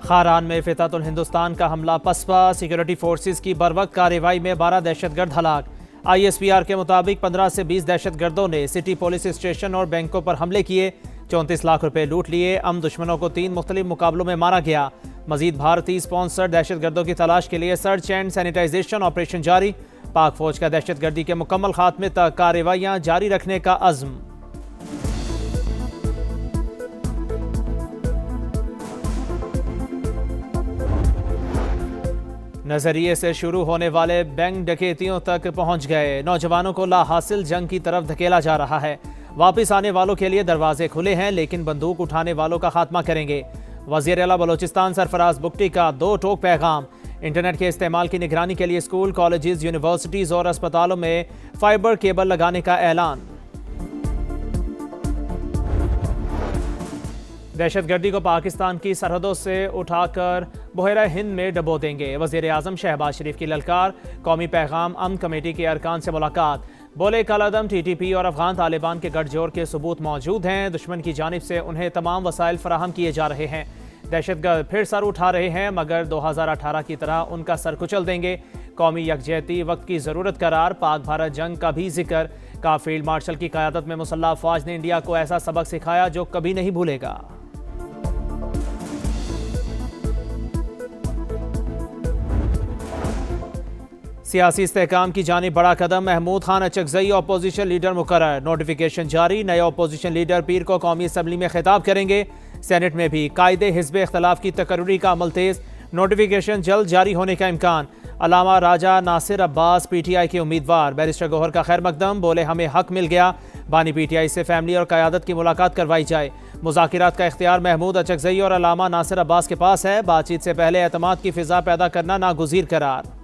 खारान में फितातुल हिंदुस्तान का हमला पसपा, सिक्योरिटी फोर्सेस की बरवक्त कार्रवाई में 12 दहशतगर्द हलाक। ISPR के मुताबिक 15 से 20 दहशतगर्दों ने सिटी पुलिस स्टेशन और बैंकों पर हमले किए, 34 लाख रुपए लूट लिए। दुश्मनों को 3 मुख्तलिफ मुकाबलों में मारा गया। मजीद भारतीय स्पॉन्सर्ड दहशतगर्दों की तलाश के लिए सर्च एंड सैनिटाइजेशन ऑपरेशन जारी। पाक फौज का दहशतगर्दी के मुकम्मल खात्मे तक कार्रवाइयां जारी रखने का अज़्म। नजरिए से शुरू होने वाले बैंक डकैतियों तक पहुंच गए। नौजवानों को लाहासिल जंग की तरफ धकेला जा रहा है। वापस आने वालों के लिए दरवाजे खुले हैं, लेकिन बंदूक उठाने वालों का खात्मा करेंगे। वज़ीर आला बलोचिस्तान सरफराज बुगटी का 2 टोक पैगाम। इंटरनेट के इस्तेमाल की निगरानी के लिए स्कूल, कॉलेजेस, यूनिवर्सिटीज़ और अस्पतालों में फाइबर केबल लगाने का ऐलान। दहशतगर्दी को पाकिस्तान की सरहदों से उठाकर बहरा हिंद में डबो देंगे। वज़ीर आज़म शहबाज शरीफ की ललकार। कौमी पैगाम। अमन कमेटी के अरकान से मुलाकात। बोले कलअदम TTP और अफगान तालिबान के गठजोड़ के सबूत मौजूद हैं। दुश्मन की जानिब से उन्हें तमाम वसाइल फराहम किए जा रहे हैं। दहशतगर्द फिर सर उठा रहे हैं, मगर 2018 की तरह उनका सर कुचल देंगे। कौमी यकजहती वक्त की ज़रूरत करार। पाक भारत जंग का भी जिक्र। का फील्ड मार्शल की क़यादत में मुसल्लह फ़ौज ने इंडिया को ऐसा सबक सिखाया जो कभी नहीं भूलेगा। सियासी इस्तेहकाम की जानिब बड़ा कदम। महमूद खान अचकजई अपोजिशन लीडर मुकर्रर। नोटिफिकेशन जारी। नए अपोजिशन लीडर पीर को कौमी असम्बली में खिताब करेंगे। सेनेट में भी कायदे हिज़्ब इख्तलाफ की तकर्री का अमल तेज। नोटिफिकेशन जल्द जारी होने का इम्कान। अलामा राजा नासिर अब्बास PTI के उम्मीदवार। बैरिस्टर गौहर का खैर मकदम। बोले हमें हक मिल गया। बानी PTI से फैमिली और क़यादत की मुलाकात करवाई जाए। मुज़ाकिरात का इख्तियार महमूद अचकजई और अलामा नासिर अब्बास के पास है। बातचीत से पहले एतमाद की फ़िज़ा पैदा करना नागुज़ीर करार।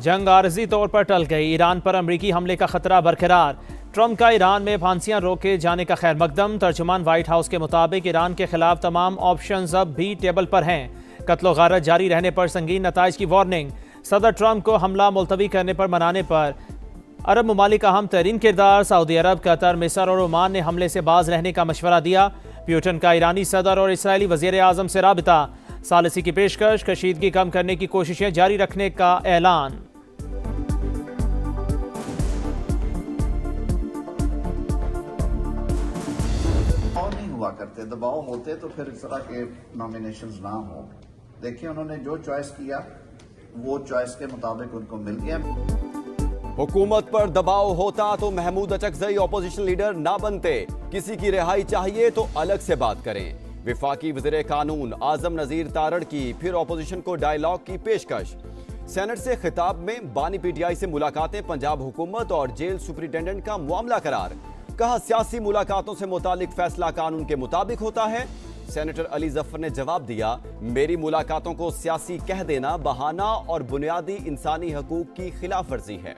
जंग आरजी तौर पर टल गई। ईरान पर अमरीकी हमले का खतरा बरकरार। ट्रंप का ईरान में फांसियां रोके जाने का खैर मकदम। तर्जुमान व्हाइट हाउस के मुताबिक ईरान के खिलाफ तमाम ऑप्शंस अब भी टेबल पर हैं। कत्लो गारत जारी रहने पर संगीन नताइज की वार्निंग। सदर ट्रंप को हमला मुलतवी करने पर मनाने पर अरब ममालिक का अहम तरीन किरदार। सऊदी अरब, कतर, मिस्र और ओमान ने हमले से बाज रहने का मशवरा दिया। प्यूटन का ईरानी सदर और इसराइली वज़ीर आज़म से राबिता। सालिसी की पेशकश। कशीदगी कम करने की कोशिशें जारी रखने का ऐलान। हुआ करते दबाव होते तो फिर इस तरह के नॉमिनेशंस ना हो। देखिए उन्होंने जो चॉइस किया वो चॉइस के मुताबिक उनको मिल गया। हुकूमत पर दबाव होता तो महमूद अचकजई ऑपोजिशन लीडर ना बनते। किसी की रिहाई चाहिए तो अलग से बात करें। विफाकी वज़ीर कानून आजम नज़ीर तारड़ की फिर ऑपोजिशन को डायलॉग की पेशकश। सेनेट से खिताब में बानी PTI से मुलाकातें। पंजाब हुकूमत और जेल सुपरिटेंडेंट का मामला करार। कहा सियासी मुलाकातों से मुतालिक फैसला कानून के मुताबिक होता है। सेनेटर अली जफर ने जवाब दिया, मेरी मुलाकातों को सियासी कह देना बहाना और बुनियादी इंसानी हकूक की खिलाफ वर्जी है।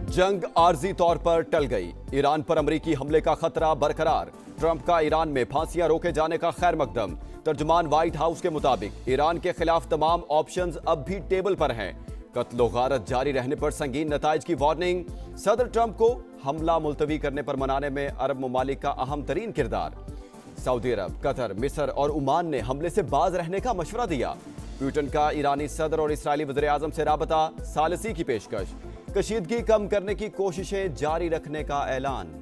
जंग आर्जी तौर पर टल गई। ईरान पर अमरीकी हमले का खतरा बरकरार। ट्रंप का ईरान में फांसियां रोके जाने का खैर मकदम। तर्जुमान व्हाइट हाउस के मुताबिक ईरान के खिलाफ तमाम ऑप्शंस अब भी टेबल पर हैं। कत्लो गारत जारी रहने पर संगीन नताइज की वार्निंग। सदर ट्रंप को हमला मुलतवी करने पर मनाने में अरब ममालिक का अहम तरीन किरदार। सऊदी अरब, कतर, मिस्र और ओमान ने हमले से बाज रहने का मशवरा दिया। प्यूटन का ईरानी सदर और इसराइली वज़ीर आज़म से राबता। सालिसी की पेशकश। कशीदगी कम करने की कोशिशें जारी रखने का ऐलान।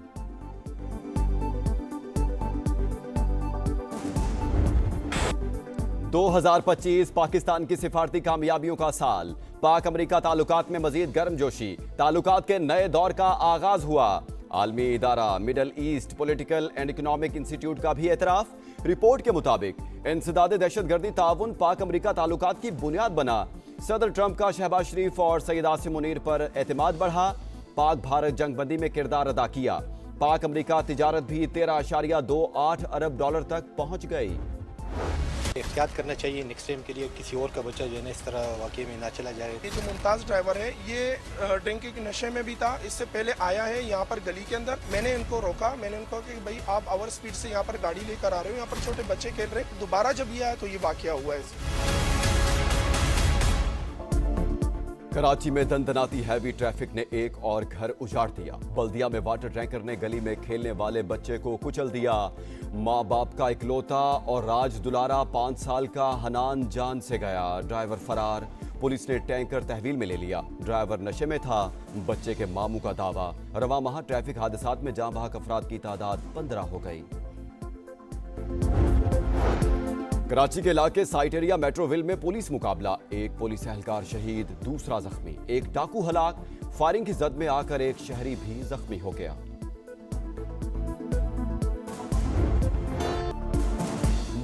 2025 पाकिस्तान की सिफारती कामयाबियों का साल। पाक अमेरिका ताल्लुकात में मजीद गर्मजोशी। ताल्लुकात के नए दौर का आगाज हुआ। आलमी इदारा middle east political and economic institute का भी एतराफ। रिपोर्ट के मुताबिक इंसदाद दहशतगर्दी ताउन पाक अमेरिका ताल्लुकात की बुनियाद बना। सदर ट्रंप का शहबाज शरीफ और सैयद आसिम मुनीर पर एतमाद बढ़ा। पाक भारत जंगबंदी में किरदार अदा किया। पाक अमेरिका तिजारत भी 13.28 अरब डॉलर तक पहुंच गई। एहतियात करना चाहिए नेक्स्ट टाइम के लिए, किसी और का बच्चा जो है ना इस तरह वाकई में ना चला जाए। ये जो मुमताज़ ड्राइवर है ये ड्रिंकिंग के नशे में भी था। इससे पहले आया है यहाँ पर गली के अंदर। मैंने इनको रोका, मैंने उनको कहा कि भाई आप ओवर स्पीड से यहाँ पर गाड़ी लेकर आ रहे हो, यहाँ पर छोटे बच्चे खेल रहे हैं। दोबारा जब ये आया तो ये वाकया हुआ है। कराची में दंदनाती हैवी ट्रैफिक ने एक और घर उजाड़ दिया। बल्दिया में वाटर टैंकर ने गली में खेलने वाले बच्चे को कुचल दिया। मां बाप का इकलौता और राज दुलारा 5 साल का हनान जान से गया। ड्राइवर फरार। पुलिस ने टैंकर तहवील में ले लिया। ड्राइवर नशे में था, बच्चे के मामू का दावा। रवां माह ट्रैफिक हादसात में जाँ बहक अफराद की तादाद 15 हो गई। कराची के इलाके साइट एरिया मेट्रोविल में पुलिस मुकाबला। एक पुलिस एहलकार शहीद, दूसरा जख्मी। एक डाकू हलाक। फायरिंग की जद में आकर एक शहरी भी जख्मी हो गया।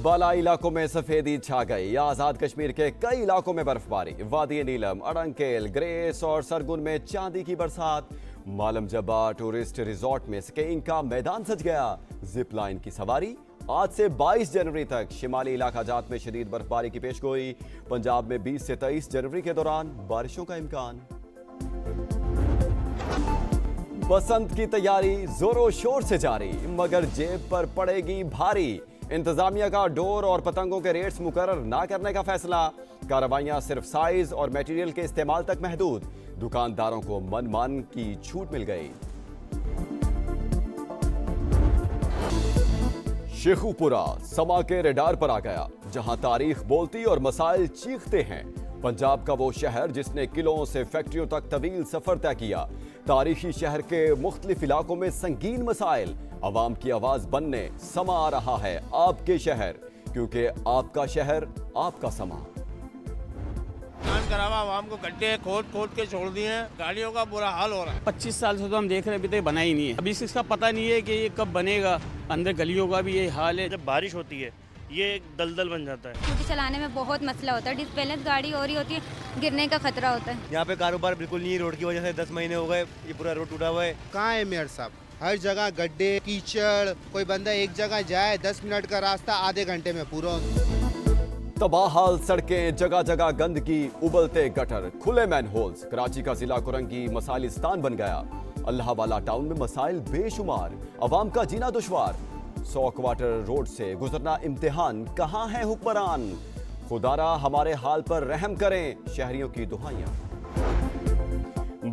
बालाई इलाकों में सफेदी छा गई। आजाद कश्मीर के कई इलाकों में बर्फबारी। वादी नीलम, अड़ंकेल, ग्रेस और सरगुन में चांदी की बरसात। मालम जब्बा टूरिस्ट रिजॉर्ट में स्कीइंग का मैदान सज गया। जिप लाइन की सवारी। आज से 22 जनवरी तक शिमाली इलाका जात में शदीद बर्फबारी की पेशगोई। पंजाब में 20 से 23 जनवरी के दौरान बारिशों का इम्कान। बसंत की तैयारी जोरों शोर से जारी, मगर जेब पर पड़ेगी भारी। इंतजामिया का डोर और पतंगों के रेट्स मुकर्रर ना करने का फैसला। कार्रवाइयां सिर्फ साइज और मटेरियल के इस्तेमाल तक महदूद। दुकानदारों को मनमान की छूट मिल गई। शेखुपुरा समा के रेडार पर आ गया, जहां तारीख बोलती और मसाइल चीखते हैं। पंजाब का वो शहर जिसने किलों से फैक्ट्रियों तक तवील सफर तय किया। तारीखी शहर के मुख्तलिफ इलाकों में संगीन मसाइल। अवाम की आवाज बनने समा आ रहा है आपके शहर, क्योंकि आपका शहर आपका समा। करावा आवाम को गड्ढे खोद के छोड़ दिए हैं। गाड़ियों का बुरा हाल हो रहा है। 25 साल से तो हम देख रहे हैं, अभी तक बना ही नहीं है। अभी इसका पता नहीं है कि ये कब बनेगा। अंदर गलियों का भी यही हाल है। जब बारिश होती है ये एक दलदल बन जाता है। स्कूटी चलाने में बहुत मसला होता है। डिसबैलेंस गाड़ी हो रही होती है, गिरने का खतरा होता है। यहाँ पे कारोबार बिल्कुल नहीं है। रोड की वजह से 10 महीने हो गए, ये पूरा रोड टूटा हुआ है। कहाँ है मेयर साहब? हर जगह गड्ढे, कीचड़। कोई बंदा एक जगह जाए, 10 मिनट का रास्ता आधे घंटे में पूरा। तबाहाल सड़कें, जगह जगह गंदगी, उबलते गटर, खुले मैनहोल्स। कराची का जिला कुरंगी मसाइलिस्तान बन गया। अल्लाह वाला टाउन में मसाइल बेशुमार, अवाम का जीना दुश्वार। 100 क्वार्टर रोड से गुजरना इम्तिहान, कहाँ है हुक्मरान? खुदारा हमारे हाल पर रहम करें, शहरियों की दुहाइयां।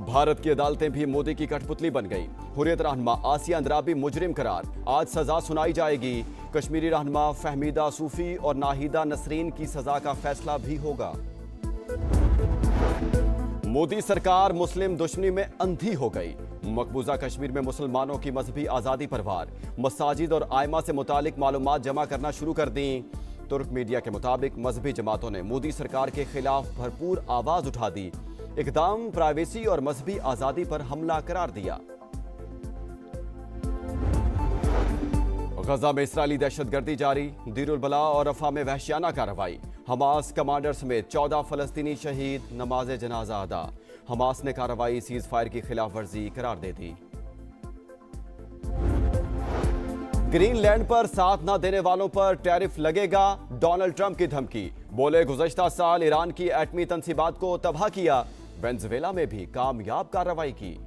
भारत की अदालतें भी मोदी की कठपुतली बन गई। हुर्रियत रहनुमा आसिया अंद्राबी मुजरिम करार, आज सजा सुनाई जाएगी। कश्मीरी रहनुमा फहमीदा सूफी और नाहिदा नसरीन की सजा का फैसला भी होगा। मोदी सरकार मुस्लिम दुश्मनी में अंधी हो गई। मकबूजा कश्मीर में मुसलमानों की मजहबी आज़ादी पर वार। मसाजिद और आयमा से मुतालिक मालूमात जमा करना शुरू कर दी। तुर्क मीडिया के मुताबिक मजहबी जमातों ने मोदी सरकार के खिलाफ भरपूर आवाज उठा दी। इकदाम प्राइवेसी और मजहबी आज़ादी पर हमला करार दिया। गजा में इस्राएली दहशतगर्दी जारी। दीरुल बला और रफा में वहशियाना कार्रवाई। हमास कमांडर समेत 14 फलस्तीनी शहीद, नमाज जनाजा अदा। हमास ने कार्रवाई सीज फायर की खिलाफ वर्जी करार दे दी। ग्रीनलैंड पर साथ न देने वालों पर टैरिफ लगेगा, डोनाल्ड ट्रंप की धमकी। बोले गुज़श्ता साल ईरान की एटमी तंसीबात को तबाह किया। वेनेजुएला में भी कामयाब कार्रवाई की।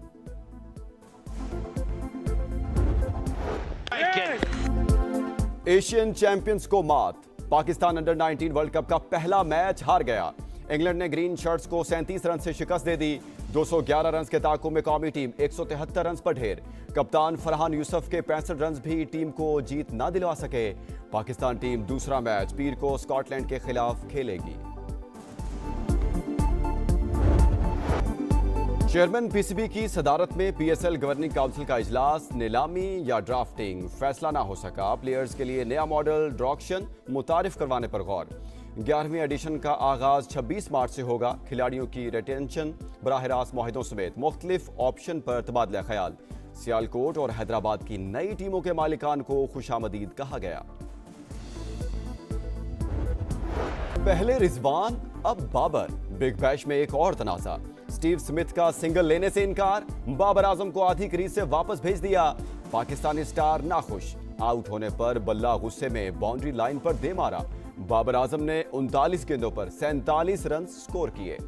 एशियन चैंपियंस को मात। पाकिस्तान अंडर 19 वर्ल्ड कप का पहला मैच हार गया। इंग्लैंड ने ग्रीन शर्ट्स को 37 रन से शिकस्त दे दी। 211 रन के ताकुब में कौमी टीम 173 रन पर ढेर। कप्तान फरहान यूसुफ के 65 रन भी टीम को जीत ना दिलवा सके। पाकिस्तान टीम दूसरा मैच पीर को स्कॉटलैंड के खिलाफ खेलेगी। चेयरमैन पीसीबी की सदारत में पीएसएल गवर्निंग काउंसिल का इजलास। नीलामी या ड्राफ्टिंग फैसला ना हो सका। प्लेयर्स के लिए नया मॉडल ड्रॉक्शन मुतारिफ करवाने पर गौर। 11वीं एडिशन का आगाज 26 मार्च से होगा। खिलाड़ियों की रिटेंशन, बराह रास्त मुआहिदों समेत मुख्तलिफ ऑप्शन पर तबादला ख्याल। सियालकोट और हैदराबाद की नई टीमों के मालिकान को खुशामदीद कहा गया। पहले रिजवान अब बाबर। बिग बैश में एक और तनाज़ा। स्टीव स्मिथ का सिंगल लेने से इनकार। बाबर आजम को आधी क्रीज से वापस भेज दिया। पाकिस्तानी स्टार नाखुश। आउट होने पर बल्ला गुस्से में बाउंड्री लाइन पर दे मारा। बाबर आजम ने 39 गेंदों पर 47 रन स्कोर किए।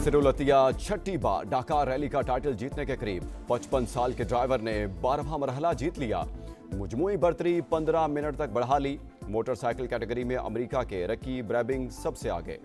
सिरुलतिया छठी बार ढाका रैली का टाइटल जीतने के करीब। 55 साल के ड्राइवर ने 12वां मरहला जीत लिया। मुजमुई बर्तरी 15 मिनट तक बढ़ा ली। मोटरसाइकिल कैटेगरी में अमेरिका के रकी ब्रैबिंग सबसे आगे।